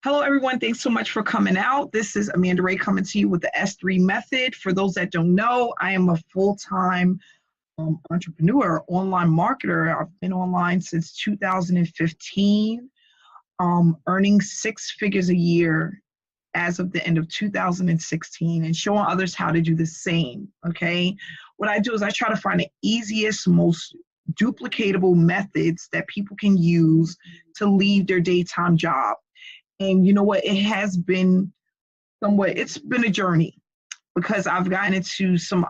Hello, everyone. Thanks so much for coming out. This is Amanda Wray coming to you with the S3 method. For those that don't know, I am a full-time entrepreneur, online marketer. I've been online since 2015, earning six figures a year as of the end of 2016 and showing others how to do the same, okay? What I do is I try to find the easiest, most duplicatable methods that people can use to leave their daytime job. And you know what? It's been a journey because I've gotten into some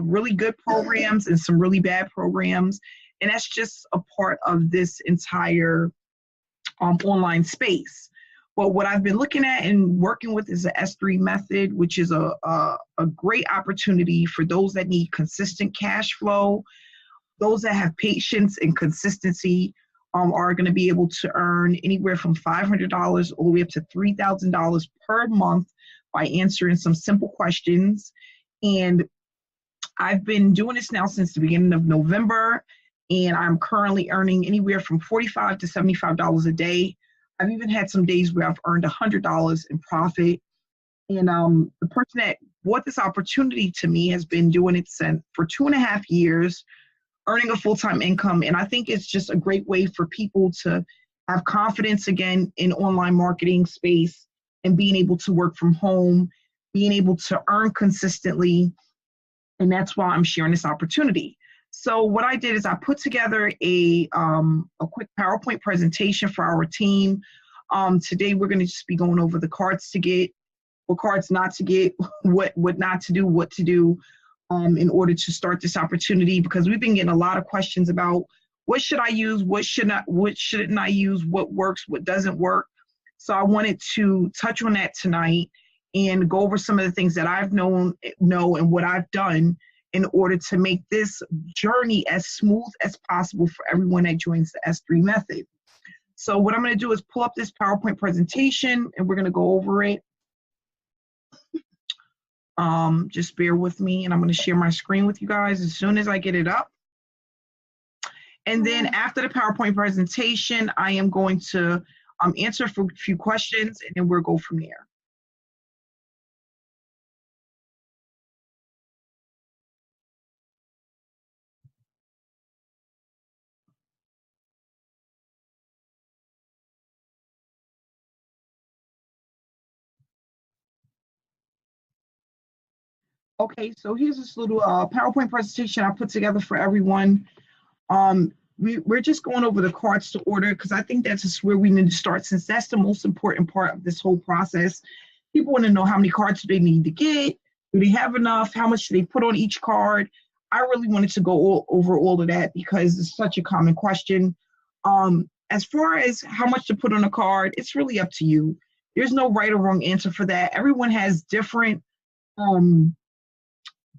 really good programs and some really bad programs. And that's just a part of this entire online space. But what I've been looking at and working with is the S3 method, which is a great opportunity for those that need consistent cash flow, those that have patience and consistency, are going to be able to earn anywhere from $500 all the way up to $3,000 per month by answering some simple questions. And I've been doing this now since the beginning of November, and I'm currently earning anywhere from $45 to $75 a day. I've even had some days where I've earned $100 in profit. And the person that brought this opportunity to me has been doing it for 2.5 years, earning a full-time income. And I think it's just a great way for people to have confidence again in online marketing space and being able to work from home, being able to earn consistently. And that's why I'm sharing this opportunity. So what I did is I put together a quick PowerPoint presentation for our team. Today, we're going to just be going over the cards to get, what cards not to get, what not to do, what to do, in order to start this opportunity, because we've been getting a lot of questions about what should I use, what shouldn't I use, what works, what doesn't work. So I wanted to touch on that tonight and go over some of the things that I've know and what I've done in order to make this journey as smooth as possible for everyone that joins the S3 method. So what I'm going to do is pull up this PowerPoint presentation and we're going to go over it. Just bear with me, and I'm going to share my screen with you guys as soon as I get it up. And then after the PowerPoint presentation, I am going to answer a few questions, and then we'll go from there. Okay, so here's this little PowerPoint presentation I put together for everyone. We're just going over the cards to order because I think that's just where we need to start, since that's the most important part of this whole process. People want to know how many cards do they need to get, do they have enough, how much do they put on each card. I really wanted to go over all of that because it's such a common question. As far as how much to put on a card, it's really up to you. There's no right or wrong answer for that. Everyone has different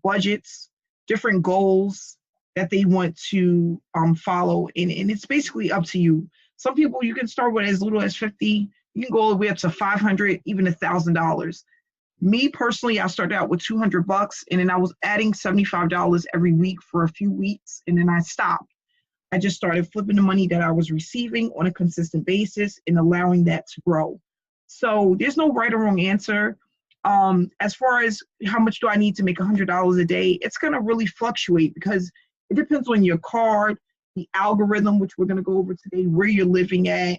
budgets, different goals that they want to follow, and it's basically up to you. Some people, you can start with as little as 50, you can go all the way up to 500, even $1,000. Me personally, I started out with 200 bucks, and then I was adding $75 every week for a few weeks, and then I stopped. I just started flipping the money that I was receiving on a consistent basis and allowing that to grow. So there's no right or wrong answer. As far as how much do I need to make $100 a day, it's going to really fluctuate because it depends on your card, the algorithm, which we're going to go over today, where you're living at,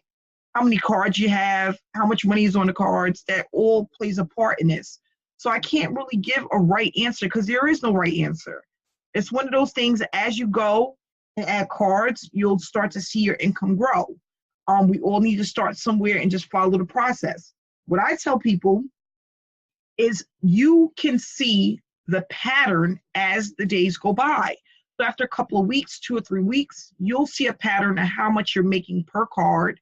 how many cards you have, how much money is on the cards. That all plays a part in this. So I can't really give a right answer because there is no right answer. It's one of those things, as you go and add cards, you'll start to see your income grow. We all need to start somewhere and just follow the process. What I tell people is you can see the pattern as the days go by. So after a couple of weeks, 2 or 3 weeks, you'll see a pattern of how much you're making per card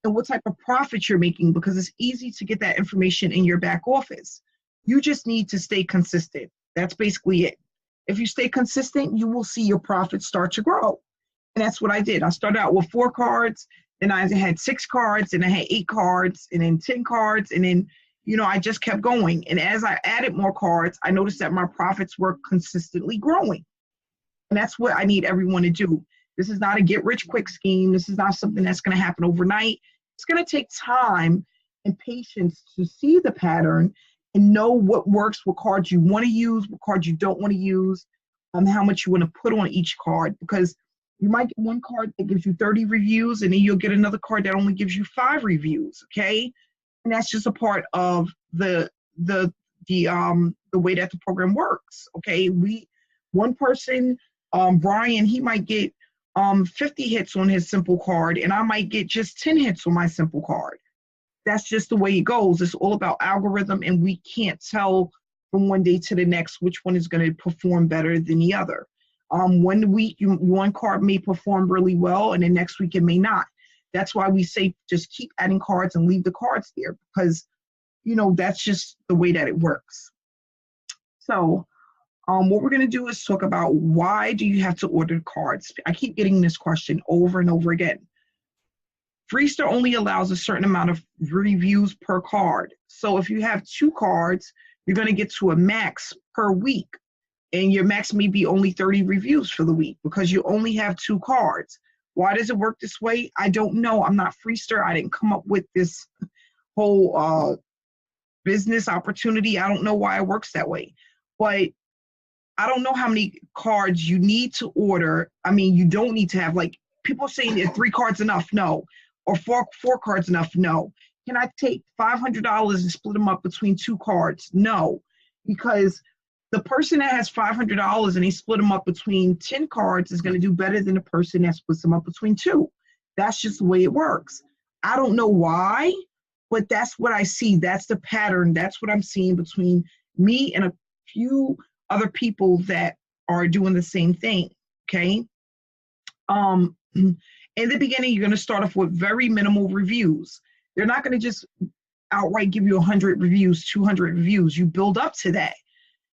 and what type of profit you're making, because it's easy to get that information in your back office. You just need to stay consistent. That's basically it. If you stay consistent, you will see your profits start to grow. And that's what I did. I started out with 4 cards, then I had 6 cards, and I had 8 cards, and then 10 cards, and then I just kept going. And as I added more cards, I noticed that my profits were consistently growing. And that's what I need everyone to do. This is not a get rich quick scheme. This is not something that's going to happen overnight. It's going to take time and patience to see the pattern and know what works, what cards you want to use, what cards you don't want to use, how much you want to put on each card, because you might get one card that gives you 30 reviews, and then you'll get another card that only gives you 5 reviews, okay? And that's just a part of the way that the program works, okay? One person, Brian, he might get 50 hits on his simple card, and I might get just 10 hits on my simple card. That's just the way it goes. It's all about algorithm, and we can't tell from one day to the next which one is going to perform better than the other. One week, one card may perform really well, and the next week it may not. That's why we say just keep adding cards and leave the cards there, because, that's just the way that it works. So what we're going to do is talk about, why do you have to order cards? I keep getting this question over and over again. Freestar only allows a certain amount of reviews per card. So if you have 2 cards, you're going to get to a max per week. And your max may be only 30 reviews for the week because you only have 2 cards. Why does it work this way? I don't know. I'm not Freestar. I didn't come up with this whole business opportunity. I don't know why it works that way. But I don't know how many cards you need to order. I mean, you don't need to have, like, people saying that 3 cards enough. No. Or four cards enough? No. Can I take $500 and split them up between 2 cards? No, because the person that has $500 and they split them up between 10 cards is going to do better than the person that splits them up between 2. That's just the way it works. I don't know why, but that's what I see. That's the pattern. That's what I'm seeing between me and a few other people that are doing the same thing, okay? In the beginning, you're going to start off with very minimal reviews. They're not going to just outright give you 100 reviews, 200 reviews. You build up to that.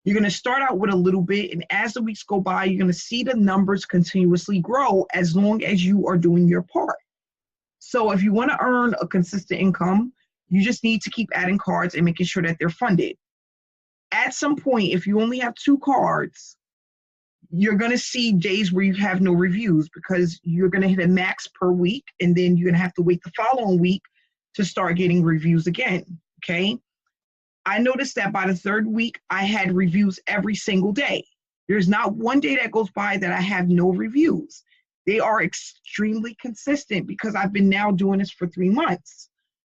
You're going to start out with a little bit, and as the weeks go by, you're going to see the numbers continuously grow as long as you are doing your part. So if you want to earn a consistent income, you just need to keep adding cards and making sure that they're funded. At some point, if you only have 2 cards, you're going to see days where you have no reviews, because you're going to hit a max per week, and then you're going to have to wait the following week to start getting reviews again, okay? I noticed that by the 3rd week, I had reviews every single day. There's not one day that goes by that I have no reviews. They are extremely consistent because I've been now doing this for 3 months.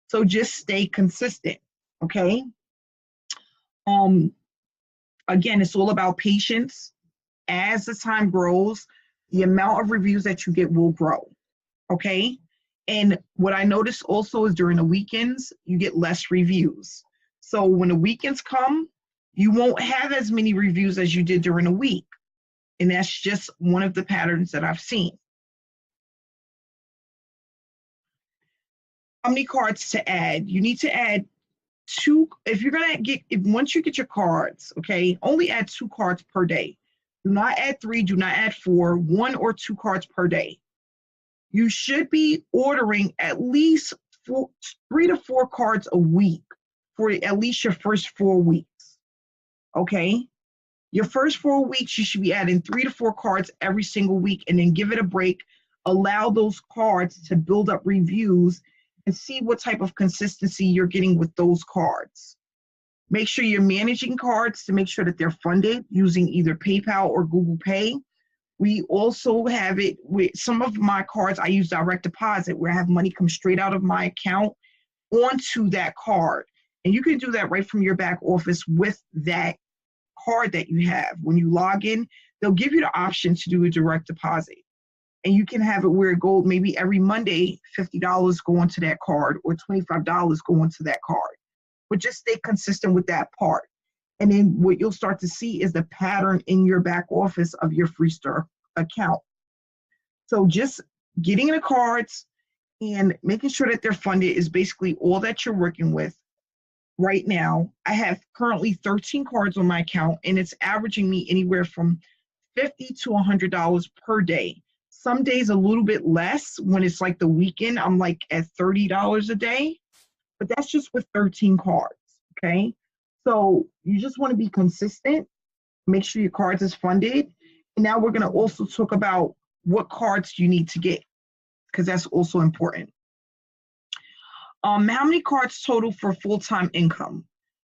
So just stay consistent, okay? Again, it's all about patience. As the time grows, the amount of reviews that you get will grow, okay? And what I noticed also is during the weekends, you get less reviews. So when the weekends come, you won't have as many reviews as you did during the week. And that's just one of the patterns that I've seen. How many cards to add? You need to add 2. If you're going to get, once you get your cards, okay, only add 2 cards per day. Do not add 3, do not add 4, 1 or 2 cards per day. You should be ordering at least 3 to 4 cards a week for at least your first 4 weeks, okay? Your first 4 weeks, you should be adding 3 to 4 cards every single week, and then give it a break. Allow those cards to build up reviews and see what type of consistency you're getting with those cards. Make sure you're managing cards to make sure that they're funded using either PayPal or Google Pay. We also have it with some of my cards. I use direct deposit, where I have money come straight out of my account onto that card. And you can do that right from your back office with that card that you have. When you log in, they'll give you the option to do a direct deposit. And you can have it where it goes, maybe every Monday, $50 go onto that card, or $25 go onto that card. But just stay consistent with that part. And then what you'll start to see is the pattern in your back office of your Freestar account. So just getting the cards and making sure that they're funded is basically all that you're working with. Right now, I have currently 13 cards on my account, and it's averaging me anywhere from $50 to $100 per day. Some days a little bit less. When it's like the weekend, I'm like at $30 a day, but that's just with 13 cards, okay? So you just want to be consistent, make sure your cards is funded. And now we're going to also talk about what cards you need to get, because that's also important. How many cards total for full-time income?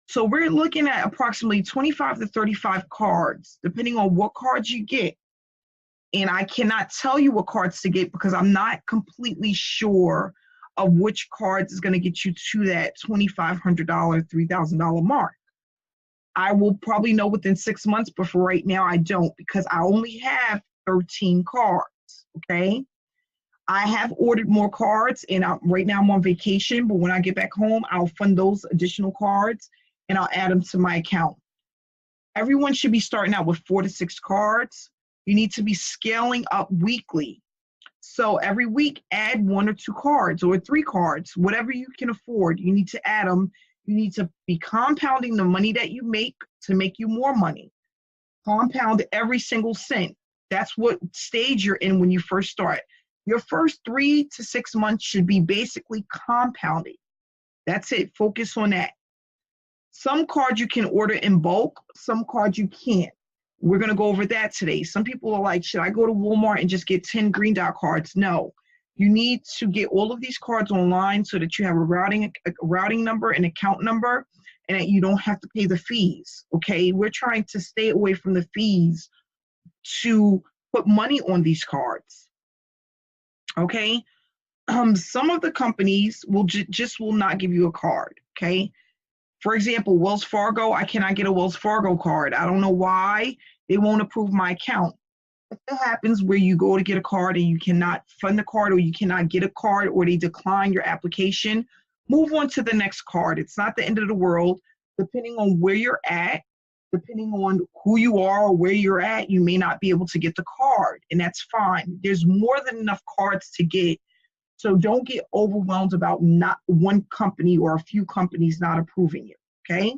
So we're looking at approximately 25 to 35 cards, depending on what cards you get. And I cannot tell you what cards to get because I'm not completely sure of which cards is going to get you to that $2,500, $3,000 mark. I will probably know within 6 months, but for right now, I don't because I only have 13 cards. Okay. I have ordered more cards, and right now I'm on vacation, but when I get back home, I'll fund those additional cards and I'll add them to my account. Everyone should be starting out with 4 to 6 cards. You need to be scaling up weekly. So every week, add 1 or 2 cards or 3 cards, whatever you can afford. You need to add them. You need to be compounding the money that you make to make you more money. Compound every single cent. That's what stage you're in when you first start. Your first 3 to 6 months should be basically compounding. That's it. Focus on that. Some cards you can order in bulk, some cards you can't. We're going to go over that today. Some people are like, should I go to Walmart and just get 10 green dot cards? No. You need to get all of these cards online so that you have a routing number, an account number, and that you don't have to pay the fees. Okay? We're trying to stay away from the fees to put money on these cards. Okay? Some of the companies will just will not give you a card. Okay? For example, Wells Fargo, I cannot get a Wells Fargo card. I don't know why they won't approve my account. If it happens where you go to get a card and you cannot fund the card or you cannot get a card or they decline your application, move on to the next card. It's not the end of the world. Depending on where you're at, depending on who you are or where you're at, you may not be able to get the card, and that's fine. There's more than enough cards to get. So don't get overwhelmed about not one company or a few companies not approving you, okay?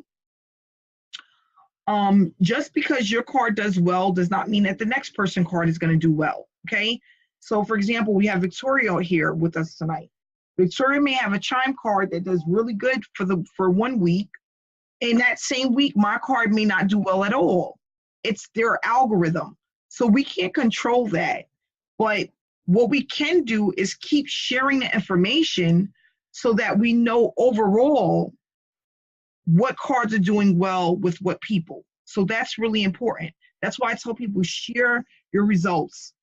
Just because your card does well does not mean that the next person card is going to do well, okay? So for example, we have Victoria here with us tonight. Victoria may have a Chime card that does really good for 1 week, and that same week, my card may not do well at all. It's their algorithm. So we can't control that. But what we can do is keep sharing the information so that we know overall what cards are doing well with what people. So that's really important. That's why I tell people share your results,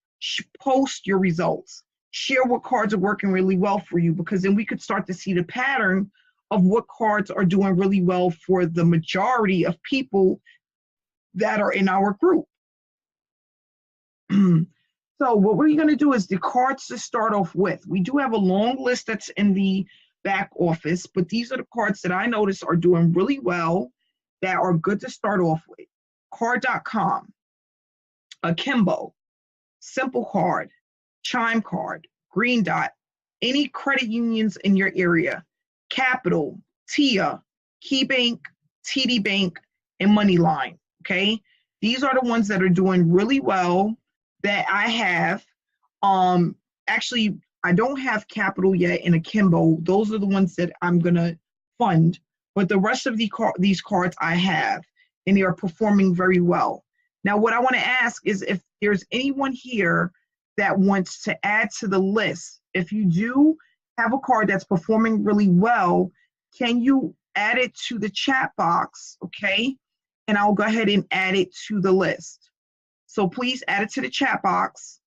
post your results, share what cards are working really well for you, because then we could start to see the pattern of what cards are doing really well for the majority of people that are in our group. So what we're going to do is the cards to start off with. We do have a long list that's in the back office, but these are the cards that I notice are doing really well that are good to start off with. Card.com, Akimbo, Simple Card, Chime Card, Green Dot, any credit unions in your area, Capital, TIA, KeyBank, TD Bank, and Moneyline, okay? These are the ones that are doing really well that I have. Actually, I don't have Capital yet in Akimbo. Those are the ones that I'm going to fund. But the rest of these cards I have, and they are performing very well. Now, what I want to ask is if there's anyone here that wants to add to the list. If you do have a card that's performing really well, can you add it to the chat box, okay? And I'll go ahead and add it to the list. So please add it to the chat box.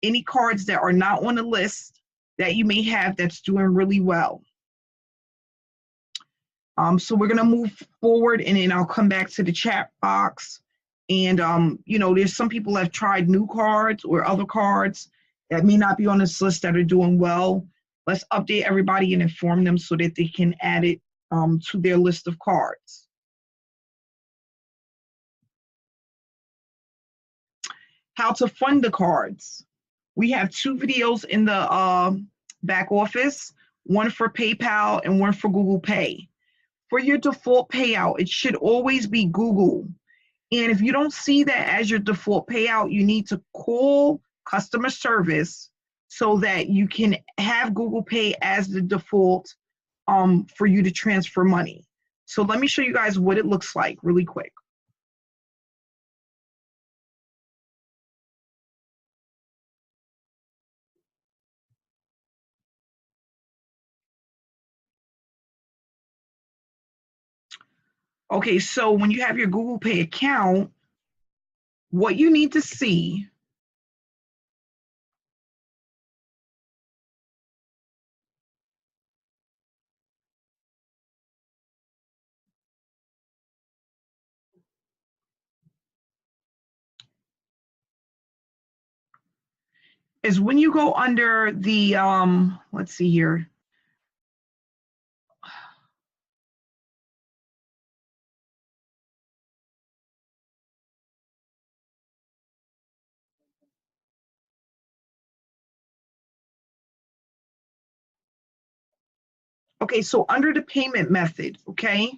Any cards that are not on the list that you may have that's doing really well. So we're going to move forward, and then I'll come back to the chat box. And, there's some people that have tried new cards or other cards that may not be on this list that are doing well. Let's update everybody and inform them so that they can add it to their list of cards. How to fund the cards. We have 2 videos in the back office, one for PayPal and one for Google Pay. For your default payout, it should always be Google. And if you don't see that as your default payout, you need to call customer service so that you can have Google Pay as the default for you to transfer money. So let me show you guys what it looks like really quick. Okay, so when you have your Google Pay account, what you need to see is when you go under the, let's see here. Okay, so under the payment method, okay,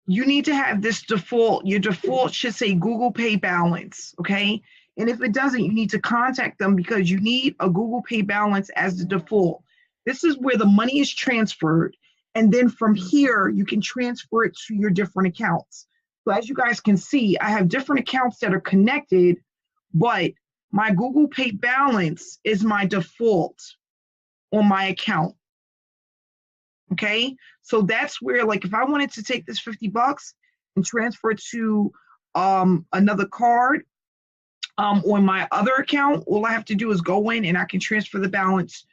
you need to have this default. Your default should say Google Pay balance, okay? And if it doesn't, you need to contact them because you need a Google Pay balance as the default. This is where the money is transferred. And then from here, you can transfer it to your different accounts. So as you guys can see, I have different accounts that are connected, but my Google Pay balance is my default on my account. Okay, so that's where, like, if I wanted to take this $50 and transfer it to another card on my other account, all I have to do is go in and I can transfer the balance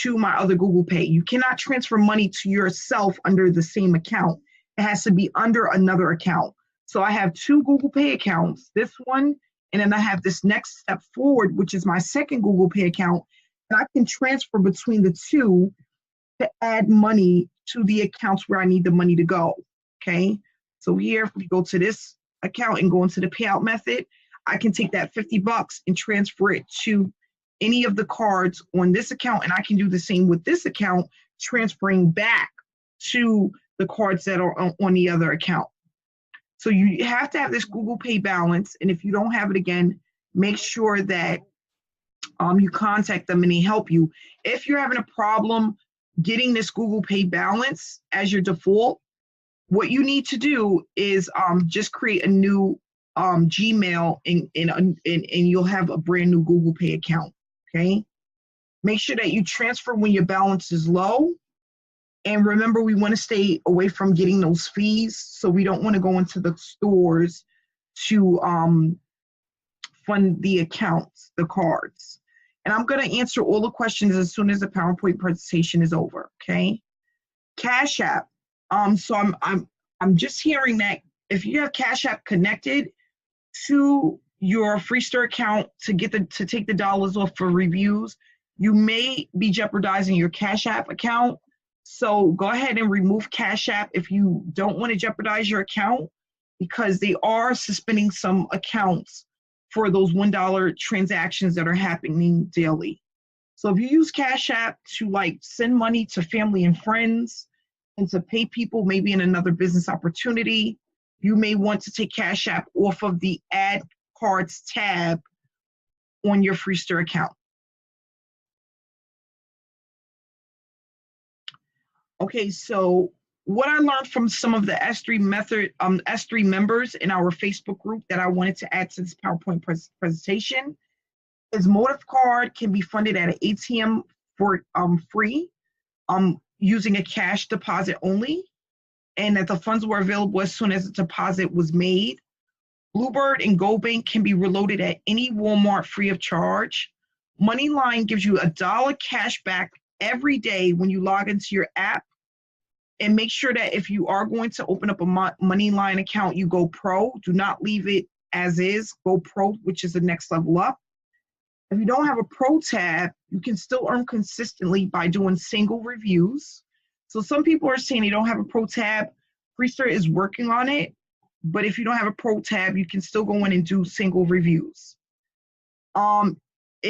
to my other Google Pay. You cannot transfer money to yourself under the same account. It has to be under another account. So I have two Google Pay accounts, this one, and then I have this next step forward, which is my second Google Pay account, and I can transfer between the two to add money to the accounts where I need the money to go. Okay. So here, if we go to this account and go into the payout method, I can take that $50 and transfer it to any of the cards on this account. And I can do the same with this account, transferring back to the cards that are on the other account. So you have to have this Google Pay balance. And if you don't have it, again, make sure that you contact them and they help you. If you're having a problem getting this Google Pay balance as your default, what you need to do is just create a new Gmail and you'll have a brand new Google Pay account. Okay. Make sure that you transfer when your balance is low. And remember, we want to stay away from getting those fees. So we don't want to go into the stores to fund the accounts, the cards. And I'm going to answer all the questions as soon as the PowerPoint presentation is over, okay? Cash App. So I'm just hearing that if you have Cash App connected to your Freestar account to take the dollars off for reviews, you may be jeopardizing your Cash App account. So go ahead and remove Cash App if you don't want to jeopardize your account, because they are suspending some accounts for those $1 transactions that are happening daily. So if you use Cash App to like send money to family and friends and to pay people maybe in another business opportunity, you may want to take Cash App off of the Add Cards tab on your Freestar account. Okay, so what I learned from some of the S3 members in our Facebook group that I wanted to add to this PowerPoint presentation is Motive Card can be funded at an ATM for free using a cash deposit only, and that the funds were available as soon as the deposit was made. Bluebird and GoBank can be reloaded at any Walmart free of charge. MoneyLine gives you $1 cash back every day when you log into your app. And make sure that if you are going to open up a MoneyLine account, you go pro. Do not leave it as is. Go pro, which is the next level up. If you don't have a pro tab, you can still earn consistently by doing single reviews. So some people are saying they don't have a pro tab. Freestar is working on it. But if you don't have a pro tab, you can still go in and do single reviews. And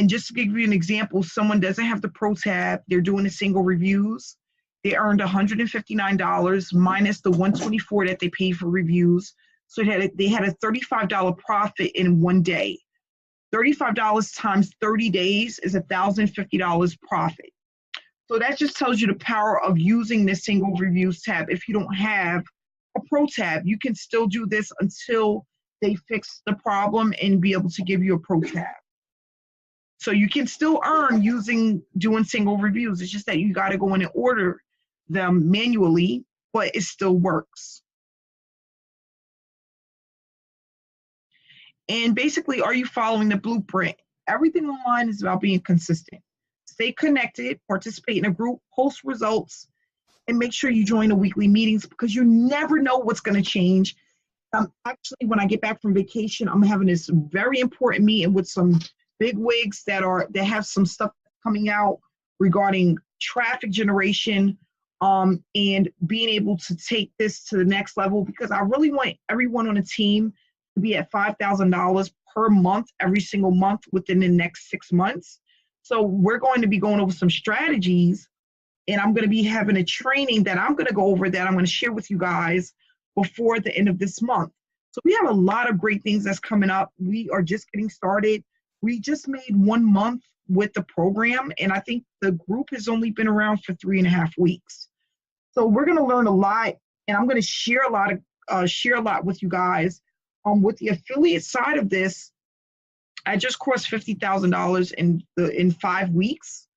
just to give you an example, someone doesn't have the pro tab, they're doing the single reviews. They earned $159 minus the $124 that they paid for reviews. So they had a $35 profit in one day. $35 times 30 days is $1,050 profit. So that just tells you the power of using this single reviews tab. If you don't have a pro tab, you can still do this until they fix the problem and be able to give you a pro tab. So you can still earn doing single reviews. It's just that you got to go in and order them manually, but it still works. And basically, are you following the blueprint? Everything online is about being consistent. Stay connected, participate in a group, post results, and make sure you join the weekly meetings because you never know what's going to change. Actually, when I get back from vacation, I'm having this very important meeting with some big wigs that have some stuff coming out regarding traffic generation, and being able to take this to the next level, because I really want everyone on the team to be at $5,000 per month every single month within the next 6 months. So we're going to be going over some strategies, and I'm going to be having a training that I'm going to go over that I'm going to share with you guys before the end of this month. So we have a lot of great things that's coming up. We are just getting started. We just made 1 month with the program, and I think the group has only been around for 3.5 weeks. So we're going to learn a lot, and I'm going to share a lot with you guys. With the affiliate side of this, I just crossed $50,000 in 5 weeks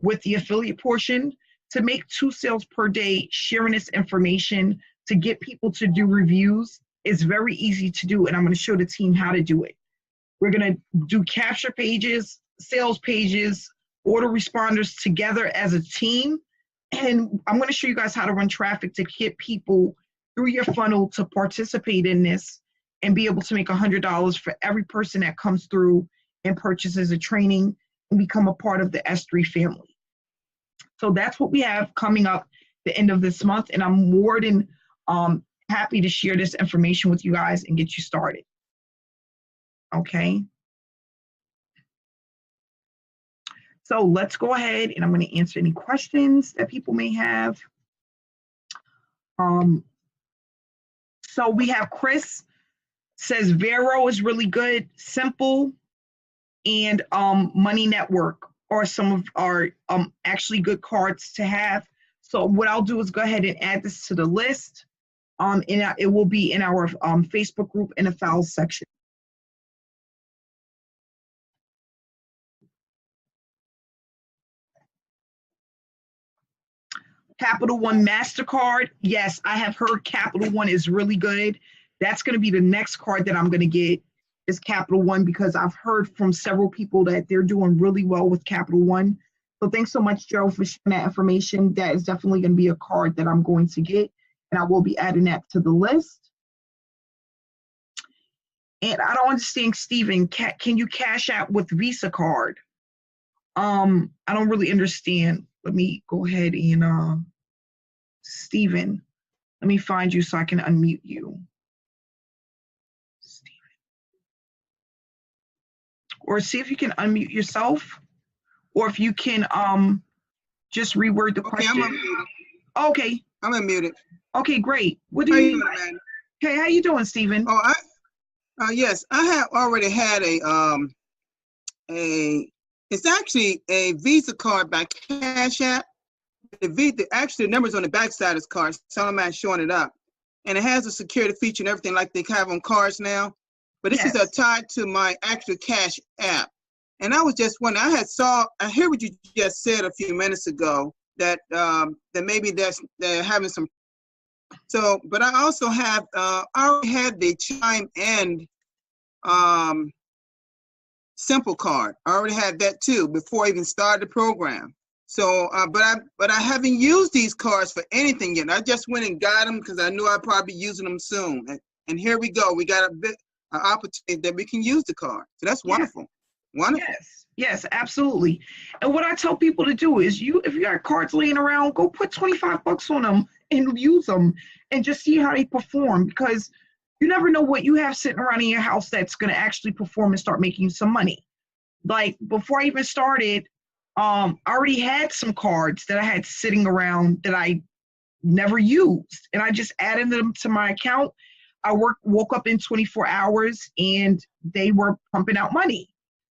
with the affiliate portion. To make 2 sales per day, sharing this information to get people to do reviews is very easy to do, and I'm going to show the team how to do it. We're going to do capture pages, sales pages, order responders together as a team, and I'm going to show you guys how to run traffic to get people through your funnel to participate in this and be able to make $100 for every person that comes through and purchases a training and become a part of the S3 family. So that's what we have coming up the end of this month, and I'm more than happy to share this information with you guys and get you started. Okay. So let's go ahead, and I'm going to answer any questions that people may have. So we have Chris says Vero is really good, Simple, and Money Network are some of our actually good cards to have. So what I'll do is go ahead and add this to the list. And it will be in our Facebook group in the files section. Capital One MasterCard. Yes, I have heard Capital One is really good. That's going to be the next card that I'm going to get, is Capital One, because I've heard from several people that they're doing really well with Capital One. So thanks so much, Joe, for sharing that information. That is definitely going to be a card that I'm going to get, and I will be adding that to the list. And I don't understand, Stephen, can you cash out with Visa card? I don't really understand. Let me go ahead and, Stephen, let me find you so I can unmute you. Stephen. Or see if you can unmute yourself, or if you can just reword the question. I'm unmuted. Okay. I'm unmuted. Okay, great. What do you mean? Okay, how you doing, Stephen? Oh, yes, I have already had it's actually a Visa card by Cash App. Actually, the numbers on the back side of this card, so I'm not showing it up. And it has a security feature and everything like they have on cards now. But this is tied to my actual Cash App. And I was just wondering, I hear what you just said a few minutes ago, that maybe they're having some. So, but I also have, I already had the Chime End Simple card. I already had that too before I even started the program. So, but I haven't used these cards for anything yet. I just went and got them because I knew I'd probably be using them soon. And here we go. We got an opportunity that we can use the card. So that's wonderful. Wonderful. Yes, absolutely. And what I tell people to do is, if you got cards laying around, go put $25 on them and use them and just see how they perform, because you never know what you have sitting around in your house that's going to actually perform and start making you some money. Like before I even started, I already had some cards that I had sitting around that I never used, and I just added them to my account. I woke up in 24 hours and they were pumping out money.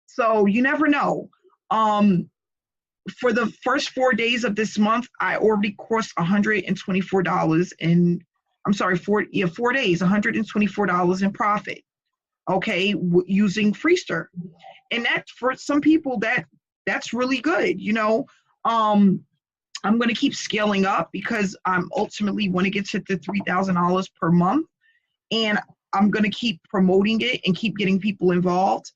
So you never know. For the first 4 days of this month, I already crossed $124 in, I'm sorry, 4 days, $124 in profit. Okay, using Freester. And that, for some people, that's really good. You know, I'm going to keep scaling up because I'm ultimately want to get to the $3,000 per month. And I'm going to keep promoting it and keep getting people involved.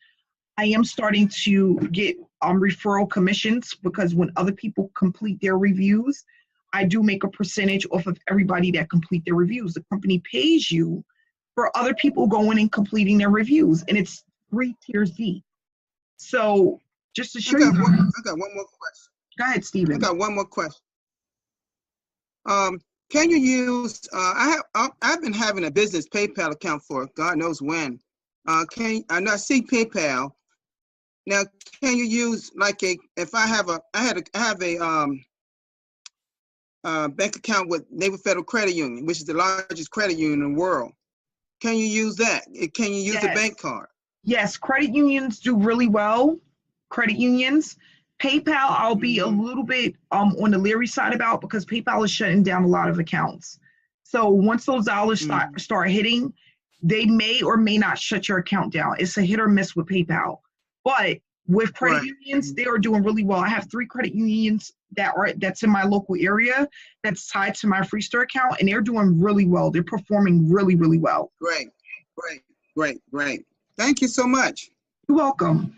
I am starting to get referral commissions because when other people complete their reviews, I do make a percentage off of everybody that complete their reviews. The company pays you for other people going and completing their reviews, and it's 3 tiers deep. So just to show you. I got one more question. Go ahead, Stephen. I got one more question. Can you use, I've been having a business PayPal account for God knows when. I see PayPal. Now, can you use like if I have a bank account with Naval Federal Credit Union, which is the largest credit union in the world. Can you use that? Can you use a bank card? Yes, credit unions do really well. Credit unions. PayPal, I'll be a little bit on the leery side about because PayPal is shutting down a lot of accounts. So once those dollars start hitting, they may or may not shut your account down. It's a hit or miss with PayPal. But with credit unions, they are doing really well. I have 3 credit unions that's in my local area that's tied to my Freestar account, and they're doing really well. They're performing really, really well. Great. Thank you so much. You're welcome.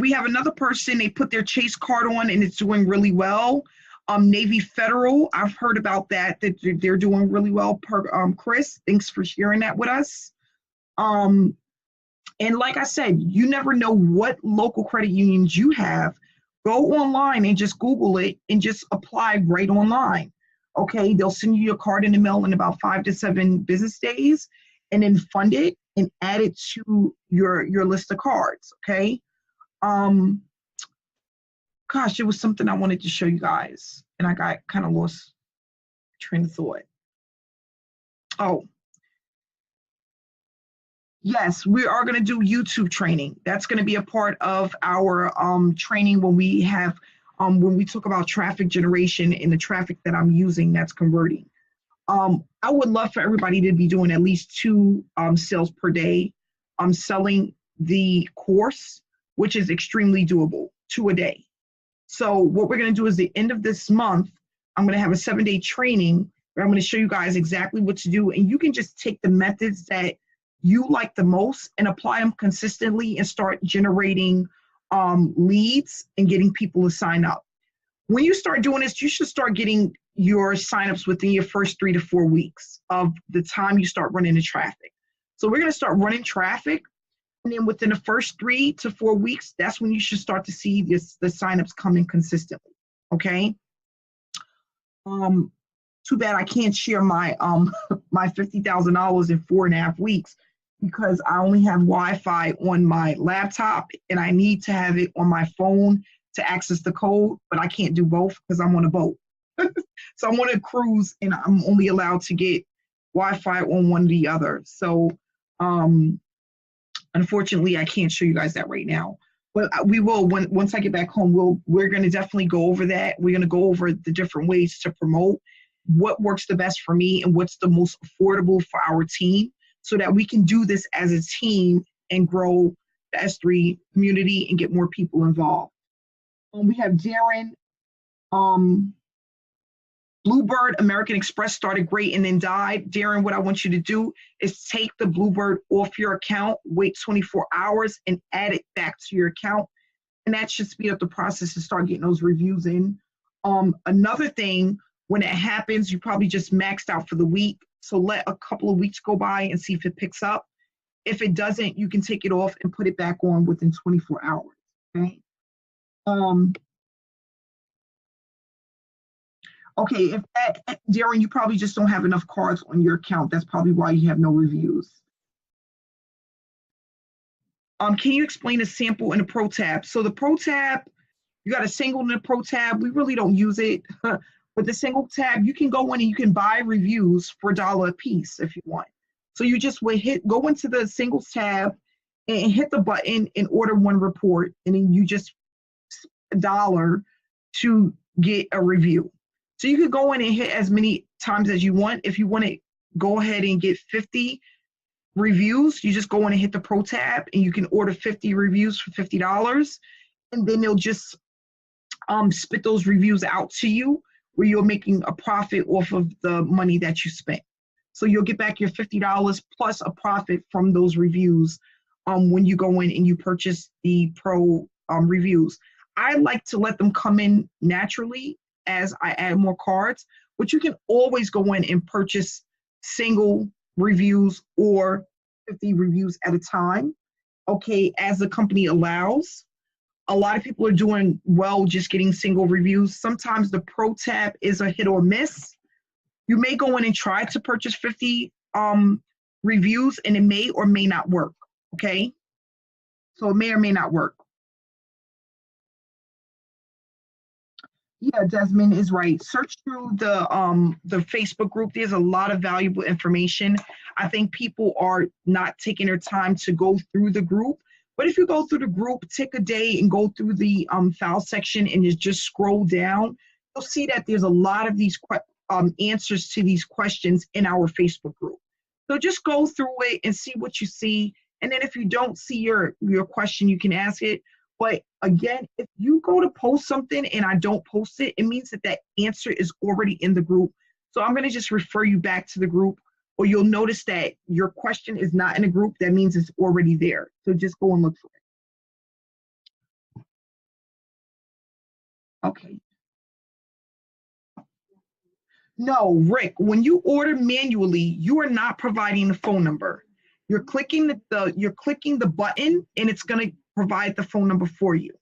We have another person, they put their Chase card on and it's doing really well. Navy Federal, I've heard about that they're doing really well. Chris, thanks for sharing that with us. And like I said, you never know what local credit unions you have. Go online and just Google it and just apply right online. Okay, they'll send you your card in the mail in about 5 to 7 business days, and then fund it and add it to your list of cards. Okay. Gosh, it was something I wanted to show you guys, and I got kind of lost train of thought. Oh, yes, we are going to do YouTube training. That's going to be a part of our training when we have when we talk about traffic generation and the traffic that I'm using that's converting. I would love for everybody to be doing at least 2 sales per day. I'm selling the course, which is extremely doable, 2 a day. So what we're going to do is the end of this month, I'm going to have a 7-day training where I'm going to show you guys exactly what to do. And you can just take the methods that you like the most and apply them consistently and start generating leads and getting people to sign up. When you start doing this, you should start getting your signups within your first 3 to 4 weeks of the time you start running the traffic. So we're going to start running traffic. And then within the first 3 to 4 weeks, that's when you should start to see the signups coming consistently. Okay. Too bad I can't share my my $50,000 in 4.5 weeks because I only have Wi-Fi on my laptop and I need to have it on my phone to access the code, but I can't do both because I'm on a boat. So I'm on a cruise and I'm only allowed to get Wi-Fi on one or the other. So unfortunately, I can't show you guys that right now, but we will once I get back home. We're going to definitely go over that. We're going to go over the different ways to promote, what works the best for me and what's the most affordable for our team, so that we can do this as a team and grow the S3 community and get more people involved. We have Darren. Bluebird American Express started great and then died. Darren, what I want you to do is take the Bluebird off your account, wait 24 hours, and add it back to your account. And that should speed up the process to start getting those reviews in. Another thing, when it happens, you probably just maxed out for the week. So let a couple of weeks go by and see if it picks up. If it doesn't, you can take it off and put it back on within 24 hours. Okay. Okay, if that, Darren, you probably just don't have enough cards on your account. That's probably why you have no reviews. Can you explain a sample in the Pro tab? So the Pro tab, you got a single in the Pro tab. We really don't use it. But the single tab, you can go in and you can buy reviews for $1 a piece if you want. So you just would go into the singles tab and hit the button and order 1 report, and then you just $1 to get a review. So you could go in and hit as many times as you want. If you want to go ahead and get 50 reviews, you just go in and hit the Pro tab and you can order 50 reviews for $50. And then they'll just spit those reviews out to you where you're making a profit off of the money that you spent. So you'll get back your $50 plus a profit from those reviews when you go in and you purchase the pro reviews. I like to let them come in naturally as I add more cards, but you can always go in and purchase single reviews or 50 reviews at a time, okay, as the company allows. A lot of people are doing well just getting single reviews. Sometimes the pro tab is a hit or miss. You may go in and try to purchase 50 reviews and it may or may not work, okay? So it may or may not work. Yeah, Desmond is right. Search through the Facebook group. There's a lot of valuable information. I think people are not taking their time to go through the group. But if you go through the group, take a day and go through the file section and just scroll down, you'll see that there's a lot of these answers to these questions in our Facebook group. So just go through it and see what you see. And then if you don't see your question, you can ask it. But again, if you go to post something and I don't post it, it means that that answer is already in the group. So I'm going to just refer you back to the group, or you'll notice that your question is not in a group. That means it's already there. So just go and look for it. Okay. No, Rick, when you order manually, you are not providing the phone number. You're clicking the button and it's going to provide the phone number for you.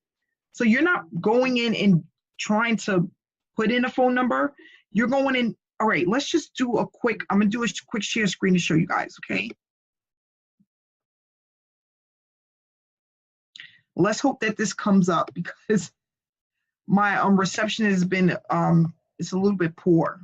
So you're not going in and trying to put in a phone number. You're going in. All right, let's just do a quick, I'm going to do a quick share screen to show you guys, okay? Let's hope that this comes up because my reception has been, it's a little bit poor.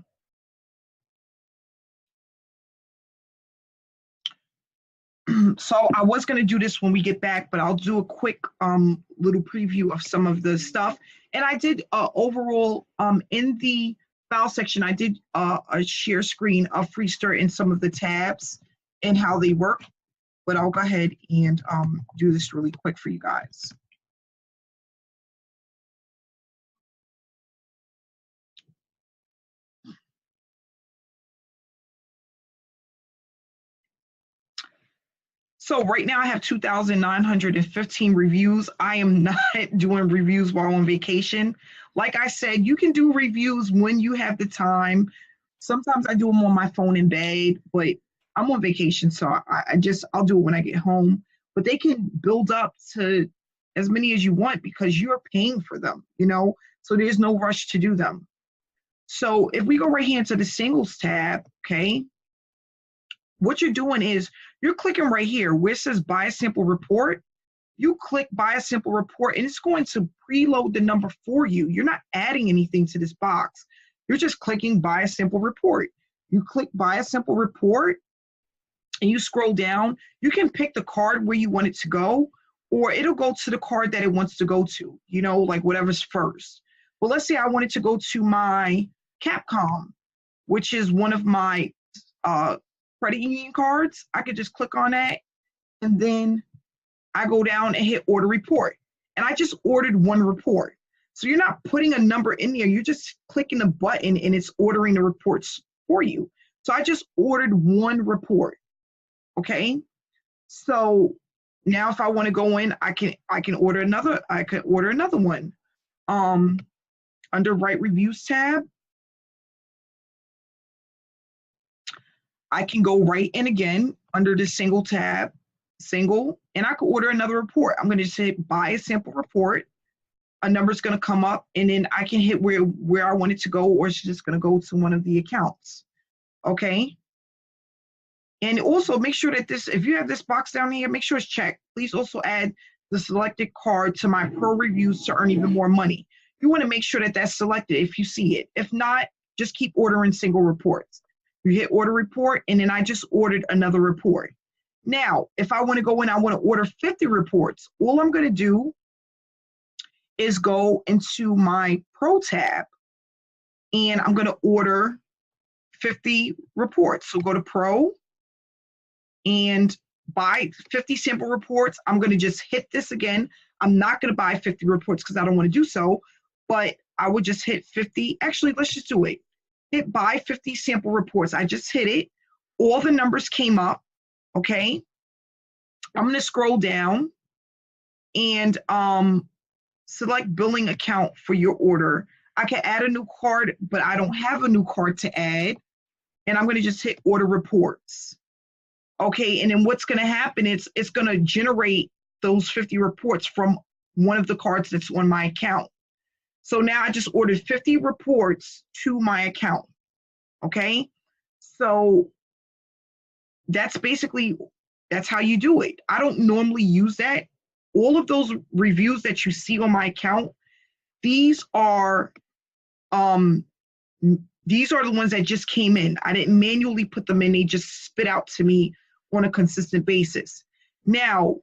So I was going to do this when we get back, but I'll do a quick little preview of some of the stuff. And I did overall in the file section, I did a share screen of Freestar in some of the tabs and how they work. But I'll go ahead and do this really quick for you guys. So right now I have 2,915 reviews. I am not doing reviews while on vacation. Like I said, you can do reviews when you have the time. Sometimes I do them on my phone in bed, but I'm on vacation, so I'll do it when I get home. But they can build up to as many as you want because you're paying for them, you know? So there's no rush to do them. So if we go right here into the singles tab, okay? What you're doing is you're clicking right here where it says buy a sample report. You click buy a sample report and it's going to preload the number for you. You're not adding anything to this box. You're just clicking buy a sample report. You click buy a sample report and you scroll down. You can pick the card where you want it to go, or it'll go to the card that it wants to go to, you know, like whatever's first. Well, let's say I wanted to go to my Capcom, which is one of my credit union cards. I could just click on that and then I go down and hit order report. And I just ordered one report. So you're not putting a number in there, you're just clicking a button and it's ordering the reports for you. So I just ordered one report, okay? So now if I wanna go in, I can order another, one. Under Write Reviews tab, I can go right in again under the single tab, and I can order another report. I'm going to just hit buy a sample report. A number is going to come up, and then I can hit where I want it to go, or it's just going to go to one of the accounts. Okay. And also make sure that if you have this box down here, make sure it's checked. Please also add the selected card to my pro reviews to earn even more money. You want to make sure that that's selected if you see it. If not, just keep ordering single reports. You hit order report, and then I just ordered another report. Now, if I want to go in, I want to order 50 reports. All I'm going to do is go into my Pro tab, and I'm going to order 50 reports. So go to Pro and buy 50 sample reports. I'm going to just hit this again. I'm not going to buy 50 reports because I don't want to do so, but I would just hit 50. Actually, let's just do it. Hit buy 50 sample reports. I just hit it. all the numbers came up, okay? I'm going to scroll down and select billing account for your order. I can add a new card, but I don't have a new card to add. And I'm going to just hit order reports. Okay, and then what's going to happen is it's going to generate those 50 reports from one of the cards that's on my account. So now I just ordered 50 reports to my account. Okay, so that's how you do it. I don't normally use that. All of those reviews that you see on my account, these are the ones that just came in. I didn't manually put them in. They just spit out to me on a consistent basis. Now,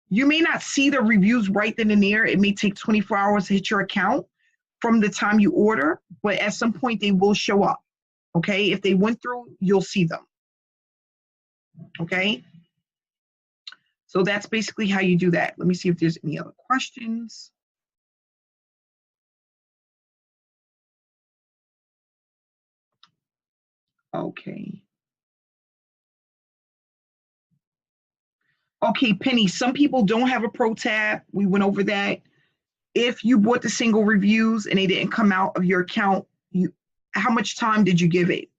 you may not see the reviews right then and there. It may take 24 hours to hit your account from the time you order, but at some point they will show up. Okay, if they went through, you'll see them. Okay, so that's basically how you do that. Let me see if there's any other questions. Okay. Okay, Penny, some people don't have a pro tab. We went over that. If you bought the single reviews and they didn't come out of your account, how much time did you give it?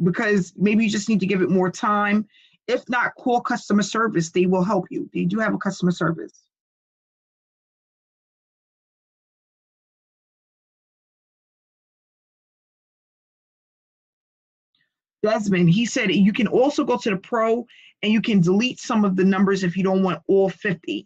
Because maybe you just need to give it more time. If not, call customer service. They will help you. They do have a customer service. Desmond, he said you can also go to the pro and you can delete some of the numbers if you don't want all 50.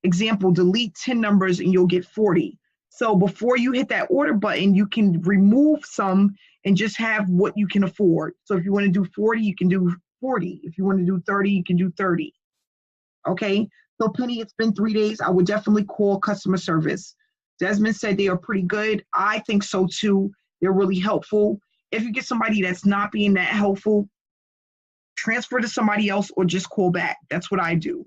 Example, delete 10 numbers and you'll get 40. So before you hit that order button, you can remove some and just have what you can afford. So if you want to do 40, you can do 40. If you want to do 30, you can do 30. Okay, so Penny, it's been 3 days. I would definitely call customer service. Desmond said they are pretty good. I think so too. They're really helpful. If you get somebody that's not being that helpful, transfer to somebody else or just call back. That's what I do.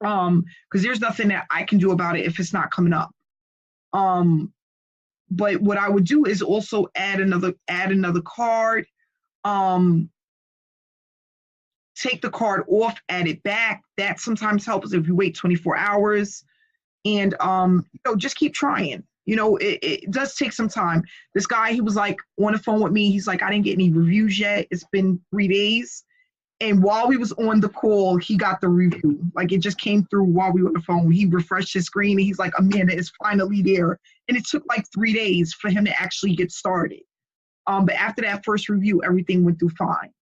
Because there's nothing that I can do about it if it's not coming up. But what I would do is also add another card. Take the card off, add it back. That sometimes helps if you wait 24 hours. And just keep trying. It does take some time. This guy, he was like on the phone with me. He's like, I didn't get any reviews yet. It's been 3 days. And while we was on the call, he got the review. Like it just came through while we were on the phone. He refreshed his screen and he's like, Amanda, it's finally there. And it took like 3 days for him to actually get started. But after that first review, everything went through fine.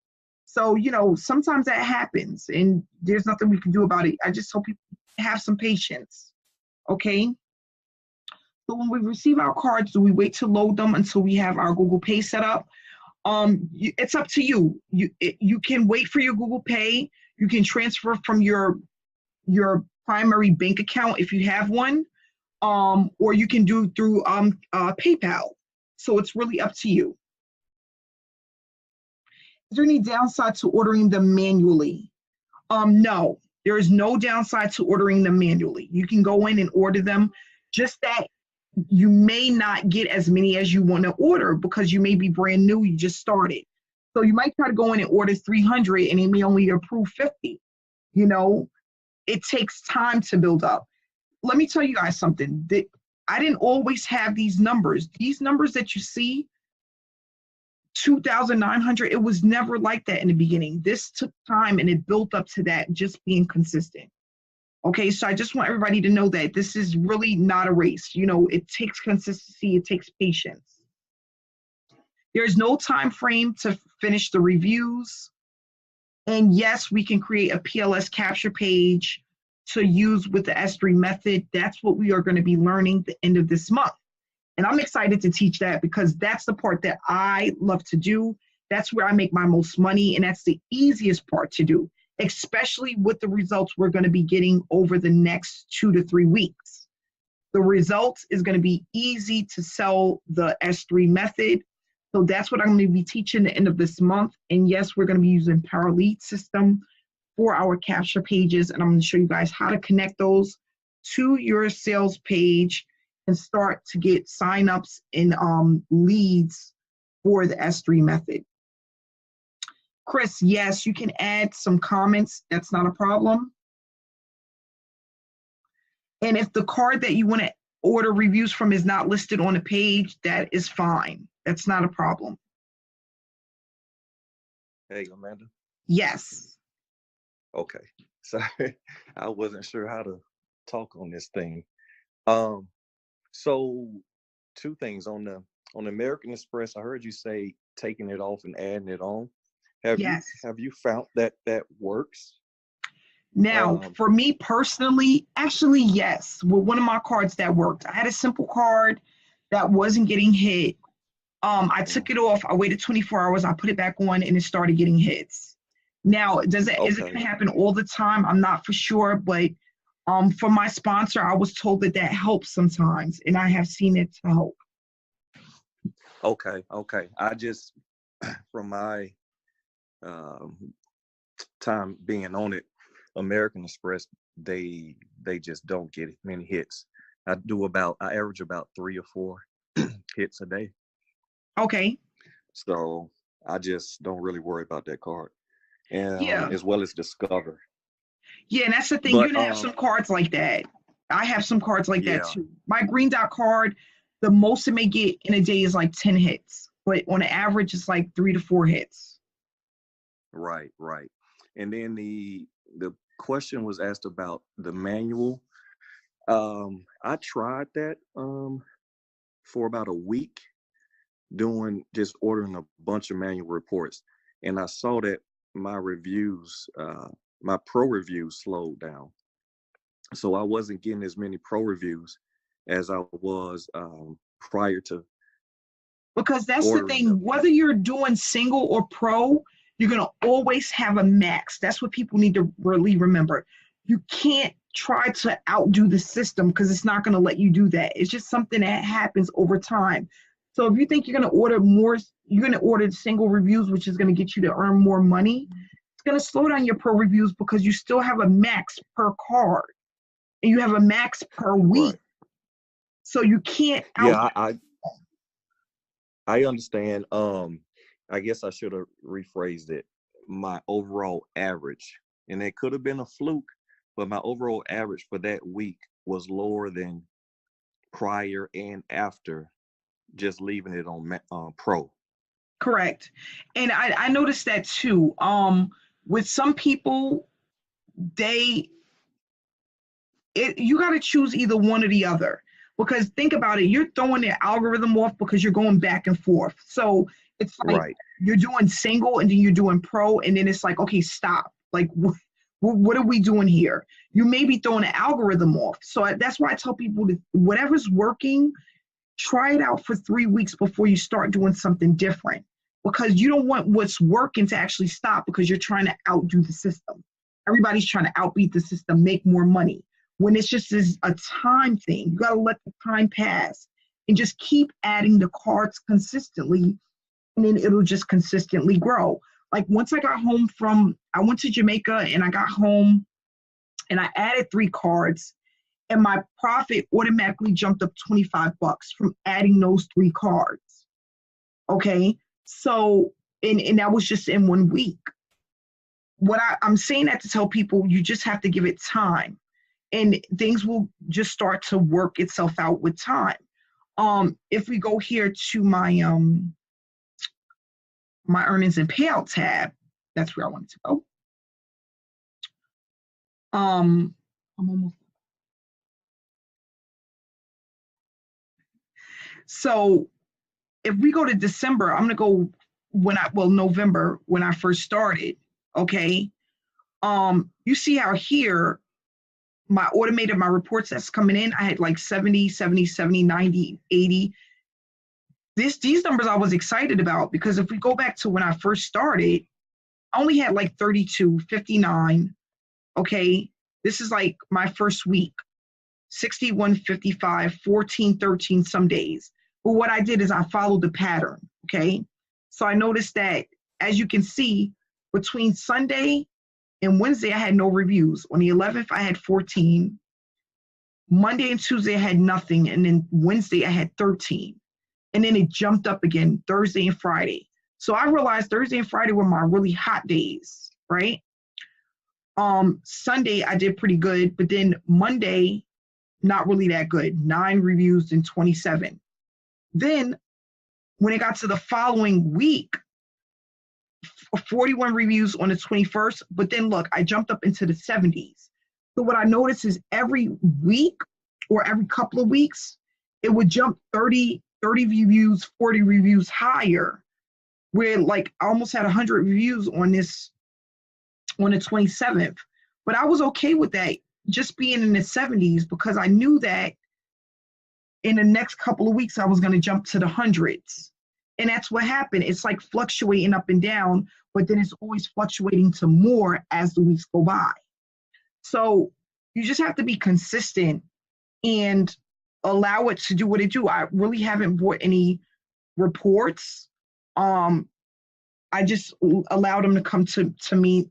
So, sometimes that happens and there's nothing we can do about it. I just hope people have some patience. Okay. So when we receive our cards, do we wait to load them until we have our Google Pay set up? It's up to you. You can wait for your Google Pay. You can transfer from your primary bank account if you have one, or you can do through PayPal. So it's really up to you. Is there any downside to ordering them manually? No, there is no downside to ordering them manually. You can go in and order them, just that you may not get as many as you want to order because you may be brand new, you just started. So you might try to go in and order 300 and they may only approve 50. It takes time to build up. Let me tell you guys something. I didn't always have these numbers. These numbers that you see, 2,900, it was never like that in the beginning. This took time and it built up to that, just being consistent. Okay, so I just want everybody to know that this is really not a race. It takes consistency, it takes patience. There's no time frame to finish the reviews. And yes, we can create a PLS capture page to use with the S3 method. That's what we are going to be learning at the end of this month. And I'm excited to teach that because that's the part that I love to do. That's where I make my most money, and that's the easiest part to do, especially with the results we're going to be getting over the next 2 to 3 weeks. The results is going to be easy to sell the S3 method. So that's what I'm going to be teaching at the end of this month. And yes, we're going to be using Power Lead system for our capture pages. And I'm going to show you guys how to connect those to your sales page and start to get signups and leads for the S3 method. Chris, yes, you can add some comments. That's not a problem. And if the card that you want to order reviews from is not listed on the page, that is fine. That's not a problem. Hey, Amanda. Yes. Okay. Sorry, I wasn't sure how to talk on this thing. So two things on the American Express. I heard you say taking it off and adding it on. Yes. Have you found that works? Now, for me personally, actually, yes. With one of my cards that worked. I had a simple card that wasn't getting hit. I took it off. I waited 24 hours. I put it back on, and it started getting hits. Now, is it going to happen all the time? I'm not for sure, but for my sponsor, I was told that helps sometimes, and I have seen it to help. Okay. I just, from my time being on it, American Express, they just don't get many hits. I average about 3 or 4 hits a day. Okay. So I just don't really worry about that card. And yeah. As well as Discover. Yeah, and that's the thing. You're gonna have some cards like that. I have some cards like that too. My green dot card, the most it may get in a day is like 10 hits, but on average, it's like 3 to 4 hits. Right. And then the question was asked about the manual. I tried that for about a week, ordering a bunch of manual reports, and I saw that my reviews, my pro reviews slowed down. So I wasn't getting as many pro reviews as I was prior to. Because that's the thing, whether you're doing single or pro, you're going to always have a max. That's what people need to really remember. You can't try to outdo the system because it's not going to let you do that. It's just something that happens over time. So if you think you're going to order more, you're going to order single reviews, which is going to get you to earn more money, it's going to slow down your pro reviews because you still have a max per card and you have a max per week. Right. So you can't I understand. I guess I should have rephrased it. My overall average, and it could have been a fluke, but my overall average for that week was lower than prior and after just leaving it on pro. Correct. And I noticed that too. With some people, you got to choose either one or the other. Because think about it, you're throwing the algorithm off because you're going back and forth. So it's like You're doing single and then you're doing pro, and then it's like, okay, stop. Like, what are we doing here? You may be throwing the algorithm off. So that's why I tell people that whatever's working, try it out for 3 weeks before you start doing something different. Because you don't want what's working to actually stop because you're trying to outdo the system. Everybody's trying to outbeat the system, make more money. When it's just a time thing, you got to let the time pass and just keep adding the cards consistently, and then it'll just consistently grow. Like once I got home I went to Jamaica and I got home and I added 3 cards and my profit automatically jumped up $25 from adding those 3 cards. Okay. So, and that was just in 1 week. I'm saying that to tell people, you just have to give it time. And things will just start to work itself out with time. If we go here to my my earnings and payout tab, that's where I wanted to go. I'm almost. So if we go to December, I'm gonna go November when I first started. Okay. You see how here my reports that's coming in, I had like 70, 90, 80. These numbers I was excited about because if we go back to when I first started, I only had like 32, 59. Okay. This is like my first week, 61, 55, 14, 13 some days. But what I did is I followed the pattern. Okay. So I noticed that, as you can see, between Sunday and Wednesday, I had no reviews. On the 11th, I had 14. Monday and Tuesday, I had nothing. And then Wednesday, I had 13. And then it jumped up again Thursday and Friday. So I realized Thursday and Friday were my really hot days, right? Sunday I did pretty good, but then Monday, not really that good. 9 reviews and 27. Then when it got to the following week, 41 reviews on the 21st, but then look, I jumped up into the 70s. So what I noticed is every week or every couple of weeks, it would jump 30 reviews, 40 reviews higher, where like I almost had 100 reviews on the 27th. But I was okay with that, just being in the 70s, because I knew that in the next couple of weeks, I was going to jump to the hundreds. And that's what happened. It's like fluctuating up and down, but then it's always fluctuating to more as the weeks go by. So you just have to be consistent and allow it to do what it do. I really haven't bought any reports. I just allowed them to come to me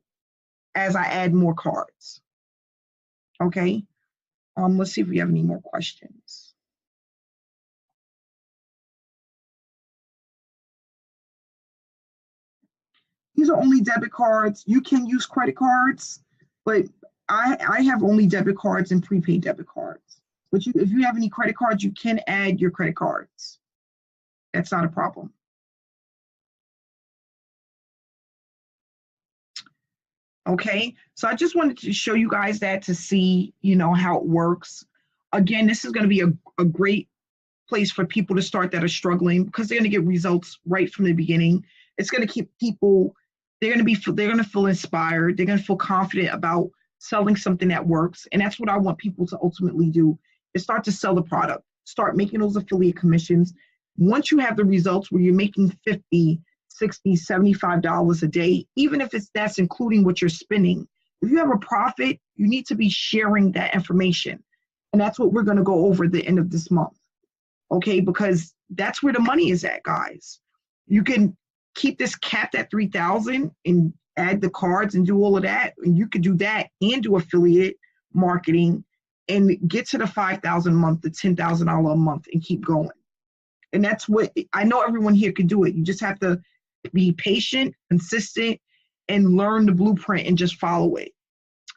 as I add more cards. Okay. Let's see if we have any more questions. These are only debit cards. You can use credit cards, but I have only debit cards and prepaid debit cards. But if you have any credit cards, you can add your credit cards. That's not a problem. Okay, so I just wanted to show you guys that to see, how it works. Again, this is going to be a great place for people to start that are struggling, because they're going to get results right from the beginning. It's going to keep people, they're going to feel inspired. They're going to feel confident about selling something that works. And that's what I want people to ultimately do, is start to sell the product, start making those affiliate commissions. Once you have the results where you're making $50, $60, $75 a day, even if that's including what you're spending, if you have a profit, you need to be sharing that information. And that's what we're going to go over at the end of this month. Okay, because that's where the money is at, guys. You can keep this capped at 3,000 and add the cards and do all of that. And you could do that and do affiliate marketing and get to the 5,000 a month, the $10,000 a month, and keep going. And that's what I know everyone here can do it. You just have to be patient, consistent, and learn the blueprint and just follow it.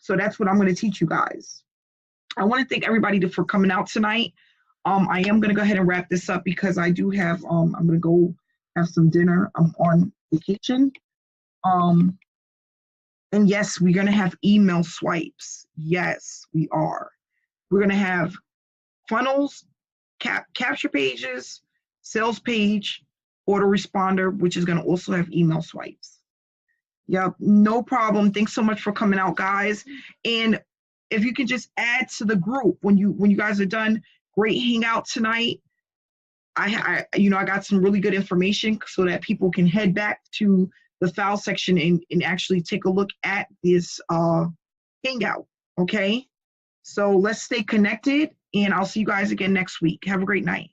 So that's what I'm going to teach you guys. I want to thank everybody for coming out tonight. I am going to go ahead and wrap this up because I do have, I'm going to go have some dinner. I'm on vacation. And yes, we're going to have email swipes. Yes, we are. We're going to have funnels, capture pages, sales page, autoresponder, which is going to also have email swipes. Yep, no problem. Thanks so much for coming out, guys. And if you can just add to the group when you guys are done, great hangout tonight. I got some really good information so that people can head back to the file section and actually take a look at this hangout. Okay, so let's stay connected, and I'll see you guys again next week. Have a great night.